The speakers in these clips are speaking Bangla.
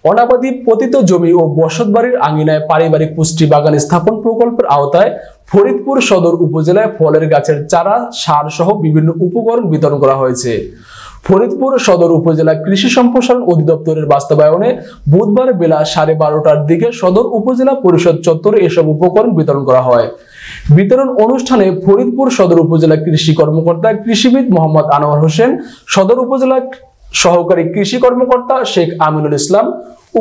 অনাবাদি পতিত জমি ও বসতবাড়ির আঙিনায় পারিবারিক পুষ্টি বাগান স্থাপন প্রকল্পের আওতায় ফরিদপুর সদর উপজেলায় ফলের গাছের চারা, সার সহ বিভিন্ন উপকরণ বিতরণ করা হয়েছে। ফরিদপুর সদর উপজেলা কৃষি সম্প্রসারণ অধিদপ্তরের বাস্তবায়নে বুধবার বেলা 12:30টার দিকে সদর উপজেলা পরিষদ চত্বরে এসব উপকরণ বিতরণ করা হয়। বিতরণ অনুষ্ঠানে ফরিদপুর সদর উপজেলা কৃষি কর্মকর্তা কৃষিবিদ মোহাম্মদ আনোয়ার হোসেন, সদর উপজেলা সহকারী কৃষি কর্মকর্তা শেখ আমিনুল ইসলাম,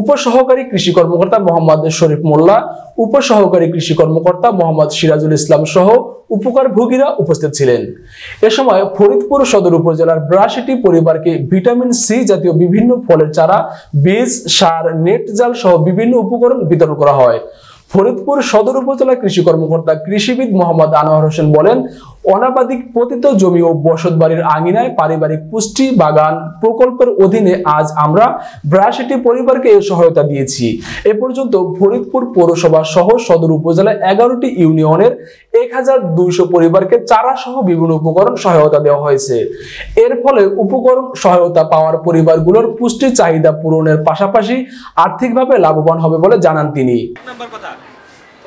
উপসহকারী কৃষি কর্মকর্তা মোহাম্মদ শরীফ মোল্লা, উপসহকারী কৃষি কর্মকর্তা মোহাম্মদ সিরাজুল ইসলাম সহ উপকারভোগীরা উপস্থিত ছিলেন। এ সময় ফরিদপুর সদর উপজেলার 82টি পরিবারকে ভিটামিন সি জাতীয় বিভিন্ন ফলের চারা, বীজ, সার, নেট জাল সহ বিভিন্ন উপকরণ বিতরণ করা হয়। ফরিদপুর সদর উপজেলা কৃষি কর্মকর্তা কৃষিবিদ মোহাম্মদ আনোয়ার হোসেন বলেন, অনাবাদি পতিত জমি ও বসতবাড়ির আঙিনায় পারিবারিক পুষ্টি বাগান প্রকল্পের অধীনে আজ আমরা 82টি পরিবারকে এই সহায়তা দিয়েছি। এ পর্যন্ত ফরিদপুর পৌরসভা সহ সদর উপজেলায় 11টি ইউনিয়নের 1200 পরিবারকে চারা সহ বিভিন্ন উপকরণ সহায়তা দেওয়া হয়েছে। এর ফলে উপকরণ সহায়তা পাওয়ার পরিবারগুলোর পুষ্টি চাহিদা পূরণের পাশাপাশি আর্থিকভাবে লাভবান হবে বলে জানান তিনি।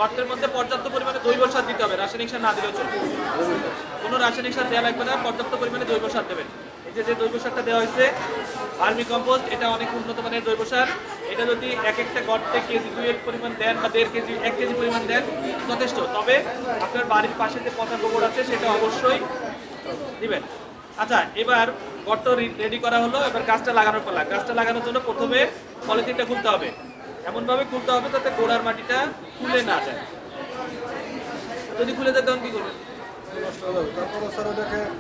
গর্তের মধ্যে পর্যাপ্ত পরিমাণে জৈব সার দিতে হবে, রাসায়নিক সার না দিলেও চলবে। কোনো রাসায়নিক সার দেওয়া লাগবে না, পর্যাপ্ত পরিমাণে জৈব সার দেবেন। এই যে জৈব সারটা দেওয়া হয়েছে ভার্মি কম্পোস্ট, এটা অনেক উন্নত মানের জৈব সার। এটা যদি এক একটা গর্তে কেজি 2 এর পরিমাণ দেন বা 1.5 কেজি 1 কেজি পরিমাণ দেন যথেষ্ট। তবে আপনার বাড়ির পাশে যে পচা গোবর আছে সেটা অবশ্যই দিবেন। আচ্ছা, এবার গর্ত রেডি করা হলো, এবার গাছটা লাগানোর পালা। গাছটা লাগানোর জন্য প্রথমে পলিথিনটা খুলতে হবে, এমনভাবে খুলতে হবে যাতে গোড়ার মাটিটা খুলে না যায়। যদি খুলে যায় তখন কি করবেন?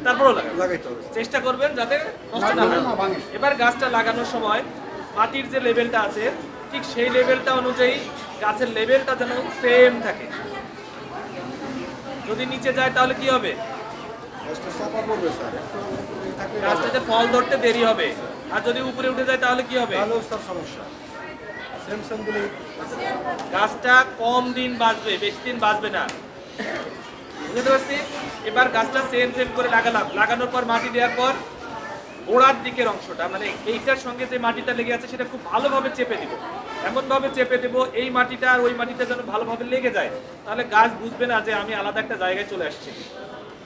তারপরও চেষ্টা করবেন যাতে নষ্ট না হয়। এবার গাছটা লাগানোর সময় মাটির যে লেভেলটা আছে ঠিক সেই লেভেলটা অনুযায়ী গাছের লেভেলটা যেন সেম থাকে। যদি নিচে যায় তাহলে কি হবে? গাছটাতে ফল ধরতে দেরি হবে। আর যদি উপরে উঠে যায় তাহলে কি হবে? সমস্যা। গাছটা কম দিন বাঁচবে, বেশি দিন বাঁচবে না, বুঝতে পারছি? এবার গাছটা সেম করে লাগালাম। লাগানোর পর মাটি দেওয়ার পর গোড়ার দিকের অংশটা মানে এইটার সঙ্গে যে মাটিটা লেগে আছে সেটা খুব ভালোভাবে চেপে দিব। এমনভাবে চেপে দেবো এই মাটিটা আর ওই মাটিটা যেন ভালোভাবে লেগে যায়, তাহলে গাছ বুঝবে না যে আমি আলাদা একটা জায়গায় চলে আসছি।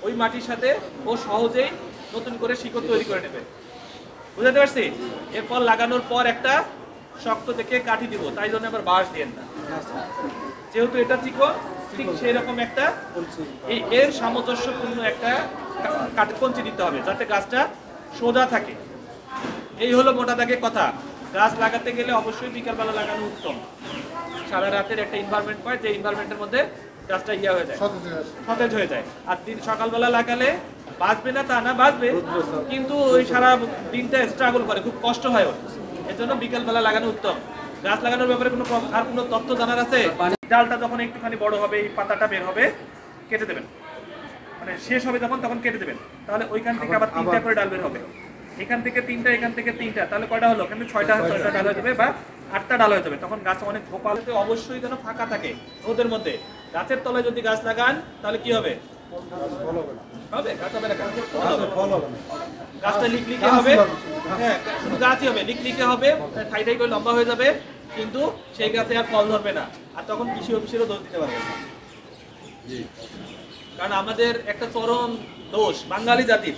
ওই মাটির সাথে ও সহজেই নতুন করে শিকড় তৈরি করে নেবে, বুঝতে পারছি? এরপর লাগানোর পর একটা শক্ত দেখে কাঠি দিব, তাই জন্য আবার বাঁশ দিয়েন না, যেহেতু এটা চিকন। ঠিক সেই রকম একটা এর সামঞ্জস্যপূর্ণ একটা কঞ্চি দিতে হবে যাতে গাছটা সোজা থাকে। এই হলো মোটা দাগে কথা। গাছ লাগাতে গেলে অবশ্যই বিকালবেলা লাগানো উত্তম। সারা রাতের একটা এনভায়রনমেন্ট পায়, যে এনভায়রনমেন্টের মধ্যে গাছটা হয়ে যায়, সতেজ হয়ে যায়। আর দিন সকালবেলা লাগালে বাঁচবে না তা না, বাঁচবে, কিন্তু ওই সারা দিনটা স্ট্রাগল করে, খুব কষ্ট হয় ওর। এর জন্য বিকালবেলা লাগানো উত্তম। গাছ লাগানোর ব্যাপারে কোনো তথ্য জানার আছে? ডালটা যখন একটুখানি বড় হবে, এই পাতাটা বের হবে, কেটে দেবেন। মানে শেষ হবে তখন কেটে দেবেন। তাহলে ওইখান থেকে আবার 3টা করে ডাল বের হবে। এখান থেকে 3টা, এখান থেকে 3টা, তাহলে কয়টা হলো? এখানে 6টা ডাল হয়ে যাবে বা 8টা ডাল হয়ে যাবে। তখন গাছ অনেক গোপালতে অবশ্যই যেন ফাঁকা থাকে ওদের মধ্যে। গাছের তলায় যদি গাছ লাগান তাহলে কি হবে? গাছটা লিকলিকে হবে, হ্যাঁ, শুধু গাছই হবে, লিকলিকে হবে, ঠাই করে লম্বা হয়ে যাবে, কিন্তু সেই গাছে আর ফল ধরবে না। আর তখন কৃষি অফিসেরও দোষ দিতে পারবে না। কারণ আমাদের একটা চরম দোষ বাঙালি জাতির,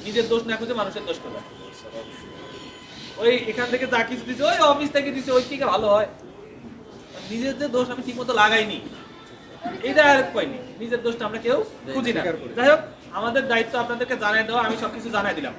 নিজের দোষ না খুঁজে মানুষের দোষ খোঁজা। ওই এখান থেকে যা কিছু দিচ্ছে, ওই অফিস থেকে দিচ্ছে, ওই থেকে ভালো হয়। নিজের যে দোষ আমি ঠিক মতো লাগাইনি, এইটা আর পাইনি, নিজের দোষটা আমরা কেউ খুঁজি না। যাই হোক, আমাদের দায়িত্ব আপনাদেরকে জানাই দেওয়া, আমি সবকিছু জানাই দিলাম।